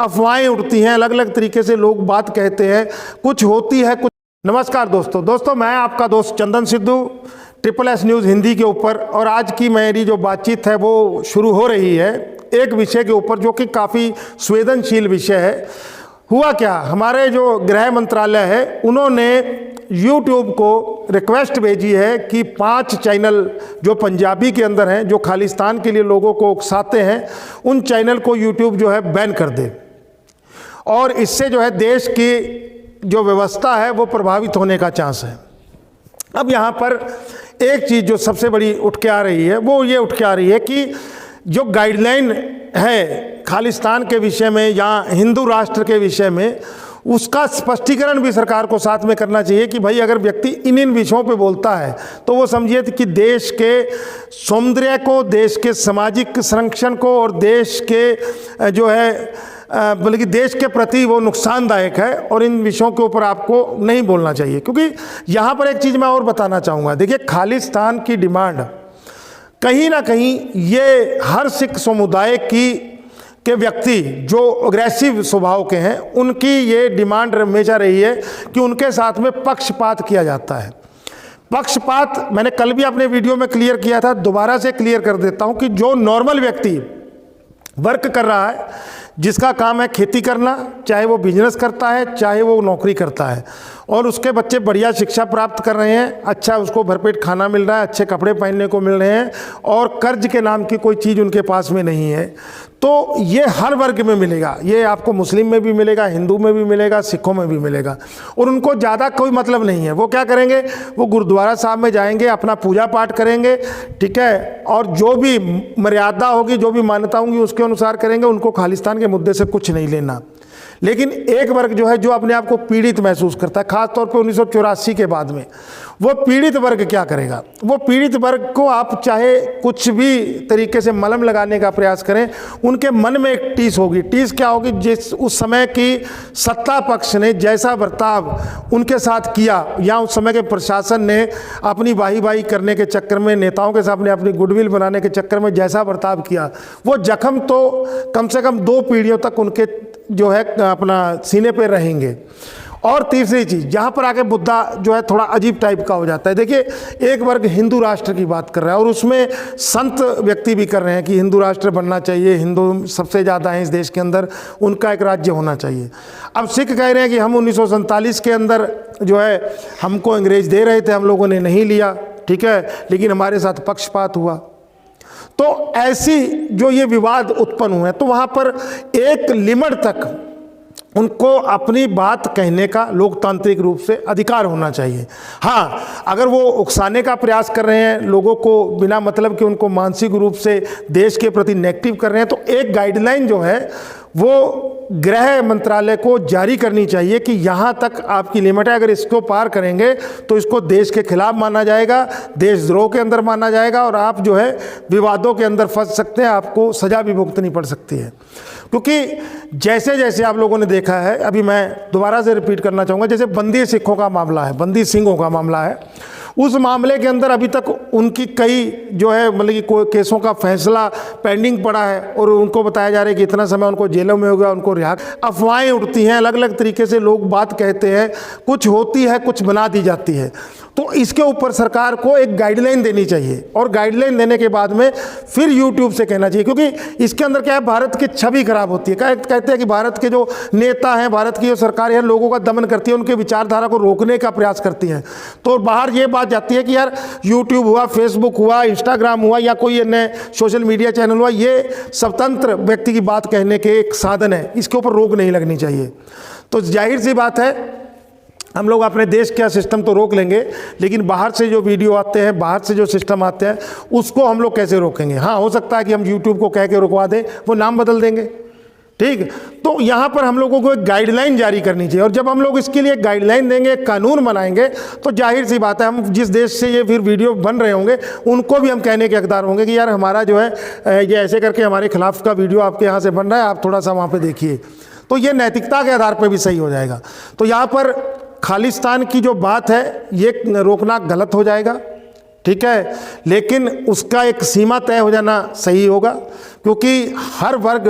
अफवाहें उठती हैं, अलग अलग तरीके से लोग बात कहते हैं, कुछ होती है कुछ। नमस्कार दोस्तों, मैं आपका दोस्त Chandan Sidhu, triple S news Hindi के ऊपर। और आज की मेरी जो बातचीत है वो शुरू हो रही है एक विषय के ऊपर जो कि काफ़ी संवेदनशील विषय है। हुआ क्या, हमारे जो गृह मंत्रालय है उन्होंने YouTube को रिक्वेस्ट भेजी है कि 5 चैनल जो पंजाबी के अंदर हैं, जो खालिस्तान के लिए लोगों को उकसाते हैं, उन चैनल को YouTube जो है बैन कर दे। और इससे जो है देश की जो व्यवस्था है वो प्रभावित होने का चांस है। अब यहाँ पर एक चीज़ जो सबसे बड़ी उठ के आ रही है वो ये उठ के आ रही है कि जो गाइडलाइन है खालिस्तान के विषय में या हिंदू राष्ट्र के विषय में, उसका स्पष्टीकरण भी सरकार को साथ में करना चाहिए कि भाई अगर व्यक्ति इन विषयों पे बोलता है तो वो समझिए कि देश के सौंदर्य को, देश के सामाजिक संरक्षण को और देश के जो है बल्कि देश के प्रति वो नुकसानदायक है और इन विषयों के ऊपर आपको नहीं बोलना चाहिए। क्योंकि यहाँ पर एक चीज़ मैं और बताना चाहूँगा, देखिए खालिस्तान की डिमांड कहीं ना कहीं ये हर सिख समुदाय के व्यक्ति जो अग्रेसिव स्वभाव के हैं उनकी ये डिमांड हमेशा रही है कि उनके साथ में पक्षपात किया जाता है। पक्षपात मैंने कल भी अपने वीडियो में क्लियर किया था, दोबारा से क्लियर कर देता हूं कि जो नॉर्मल व्यक्ति वर्क कर रहा है, जिसका काम है खेती करना, चाहे वो बिजनेस करता है चाहे वो नौकरी करता है, और उसके बच्चे बढ़िया शिक्षा प्राप्त कर रहे हैं, अच्छा उसको भरपेट खाना मिल रहा है, अच्छे कपड़े पहनने को मिल रहे हैं और कर्ज के नाम की कोई चीज़ उनके पास में नहीं है, तो ये हर वर्ग में मिलेगा। ये आपको मुस्लिम में भी मिलेगा, हिंदू में भी मिलेगा, सिखों में भी मिलेगा। और उनको ज़्यादा कोई मतलब नहीं है। वो क्या करेंगे, वो गुरुद्वारा साहब में जाएंगे, अपना पूजा पाठ करेंगे, ठीक है, और जो भी मर्यादा होगी, जो भी मान्यता होंगी उसके अनुसार करेंगे। उनको खालिस्तान के मुद्दे से कुछ नहीं लेना। लेकिन एक वर्ग जो है, जो अपने आप को पीड़ित महसूस करता है, खासतौर पे 1984 के बाद में, वो पीड़ित वर्ग क्या करेगा? वो पीड़ित वर्ग को आप चाहे कुछ भी तरीके से मलहम लगाने का प्रयास करें, उनके मन में एक टीस होगी। टीस क्या होगी? जिस उस समय की सत्ता पक्ष ने जैसा बर्ताव उनके साथ किया, या उस समय के प्रशासन ने अपनी वाही करने के चक्कर में, नेताओं के सामने अपनी गुडविल बनाने के चक्कर में जैसा बर्ताव किया, वो जख्म तो कम से कम 2 पीढ़ियों तक उनके जो है अपना सीने पे रहेंगे। और तीसरी चीज़, जहाँ पर आके मुद्दा जो है थोड़ा अजीब टाइप का हो जाता है। देखिए, एक वर्ग हिंदू राष्ट्र की बात कर रहा है और उसमें संत व्यक्ति भी कर रहे हैं कि हिंदू राष्ट्र बनना चाहिए, हिंदू सबसे ज़्यादा हैं इस देश के अंदर, उनका एक राज्य होना चाहिए। अब सिख कह रहे हैं कि हम 1947 के अंदर जो है हमको अंग्रेज दे रहे थे, हम लोगों ने नहीं लिया, ठीक है, लेकिन हमारे साथ पक्षपात हुआ। तो ऐसी जो ये विवाद उत्पन्न हुए, तो वहाँ पर एक लिमिट तक उनको अपनी बात कहने का लोकतांत्रिक रूप से अधिकार होना चाहिए। हाँ, अगर वो उकसाने का प्रयास कर रहे हैं लोगों को बिना मतलब कि उनको मानसिक रूप से देश के प्रति नेगेटिव कर रहे हैं, तो एक गाइडलाइन जो है वो गृह मंत्रालय को जारी करनी चाहिए कि यहाँ तक आपकी लिमिट है, अगर इसको पार करेंगे तो इसको देश के खिलाफ माना जाएगा, देशद्रोह के अंदर माना जाएगा और आप जो है विवादों के अंदर फंस सकते हैं, आपको सज़ा भी भुगतनी पड़ सकती है। क्योंकि जैसे जैसे आप लोगों ने देखा है, अभी मैं दोबारा से रिपीट करना चाहूँगा, जैसे बंदी सिखों का मामला है, बंदी सिंहों का मामला है, उस मामले के अंदर अभी तक उनकी कई जो है मतलब कि कोई केसों का फैसला पेंडिंग पड़ा है और उनको बताया जा रहा है कि इतना समय उनको जेलों में हो गया, उनको रिहा। अफवाहें उठती हैं, अलग अलग तरीके से लोग बात कहते हैं, कुछ होती है, कुछ बना दी जाती है। तो इसके ऊपर सरकार को एक गाइडलाइन देनी चाहिए और गाइडलाइन देने के बाद में फिर YouTube से कहना चाहिए। क्योंकि इसके अंदर क्या है, भारत की छवि खराब होती है। कहते हैं कि भारत के जो नेता हैं, भारत की जो सरकार है, लोगों का दमन करती है, उनके विचारधारा को रोकने का प्रयास करती हैं। तो बाहर ये बात जाती है कि यार YouTube हुआ, फेसबुक हुआ, इंस्टाग्राम हुआ या कोई अन्य सोशल मीडिया चैनल हुआ, ये स्वतंत्र व्यक्ति की बात कहने के एक साधन है, इसके ऊपर रोक नहीं लगनी चाहिए। तो जाहिर सी बात है, हम लोग अपने देश का सिस्टम तो रोक लेंगे, लेकिन बाहर से जो वीडियो आते हैं, बाहर से जो सिस्टम आते हैं, उसको हम लोग कैसे रोकेंगे? हाँ, हो सकता है कि हम YouTube को कह के रुकवा दें, वो नाम बदल देंगे, ठीक। तो यहाँ पर हम लोगों को एक गाइडलाइन जारी करनी चाहिए और जब हम लोग इसके लिए एक गाइडलाइन देंगे, कानून बनाएंगे, तो जाहिर सी बात है हम जिस देश से ये फिर वीडियो बन रहे होंगे उनको भी हम कहने के हकदार होंगे कि यार हमारा जो है ये ऐसे करके हमारे खिलाफ का वीडियो आपके यहाँ से बन रहा है, आप थोड़ा सा वहाँ पर देखिए। तो ये नैतिकता के आधार पर भी सही हो जाएगा। तो यहाँ पर खालिस्तान की जो बात है ये रोकना गलत हो जाएगा, ठीक है, लेकिन उसका एक सीमा तय हो जाना सही होगा, क्योंकि हर वर्ग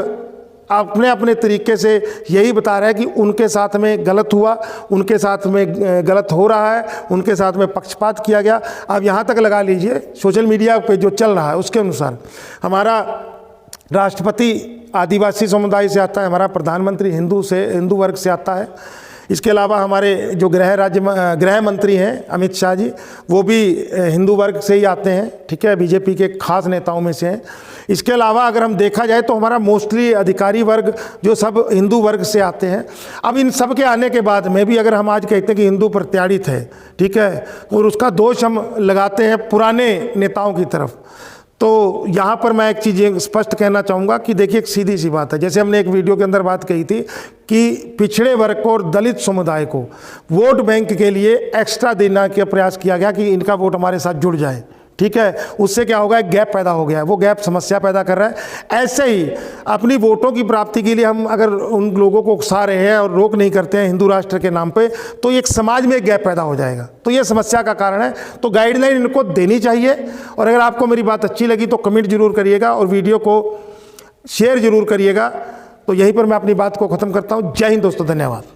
अपने अपने तरीके से यही बता रहे हैं कि उनके साथ में गलत हुआ, उनके साथ में गलत हो रहा है, उनके साथ में पक्षपात किया गया। अब यहाँ तक लगा लीजिए सोशल मीडिया पे जो चल रहा है उसके अनुसार हमारा राष्ट्रपति आदिवासी समुदाय से आता है, हमारा प्रधानमंत्री हिंदू वर्ग से आता है। इसके अलावा हमारे जो गृह मंत्री हैं अमित शाह जी, वो भी हिंदू वर्ग से ही आते हैं, ठीक है, बीजेपी के खास नेताओं में से हैं। इसके अलावा अगर हम देखा जाए तो हमारा मोस्टली अधिकारी वर्ग जो सब हिंदू वर्ग से आते हैं। अब इन सब के आने के बाद में भी अगर हम आज कहते हैं कि हिंदू प्रत्याड़ित है, ठीक है, और उसका दोष हम लगाते हैं पुराने नेताओं की तरफ, तो यहाँ पर मैं एक चीज़ स्पष्ट कहना चाहूँगा कि देखिए एक सीधी सी बात है, जैसे हमने एक वीडियो के अंदर बात कही थी कि पिछड़े वर्ग को और दलित समुदाय को वोट बैंक के लिए एक्स्ट्रा देना का प्रयास किया गया कि इनका वोट हमारे साथ जुड़ जाए, ठीक है। उससे क्या होगा, एक गैप पैदा हो गया है, वो गैप समस्या पैदा कर रहा है। ऐसे ही अपनी वोटों की प्राप्ति के लिए हम अगर उन लोगों को उकसा रहे हैं और रोक नहीं करते हैं हिंदू राष्ट्र के नाम पे, तो एक समाज में एक गैप पैदा हो जाएगा, तो ये समस्या का कारण है। तो गाइडलाइन इनको देनी चाहिए। और अगर आपको मेरी बात अच्छी लगी तो कमेंट जरूर करिएगा और वीडियो को शेयर जरूर करिएगा। तो यहीं पर मैं अपनी बात को ख़त्म करता हूँ। जय हिंद दोस्तों, धन्यवाद।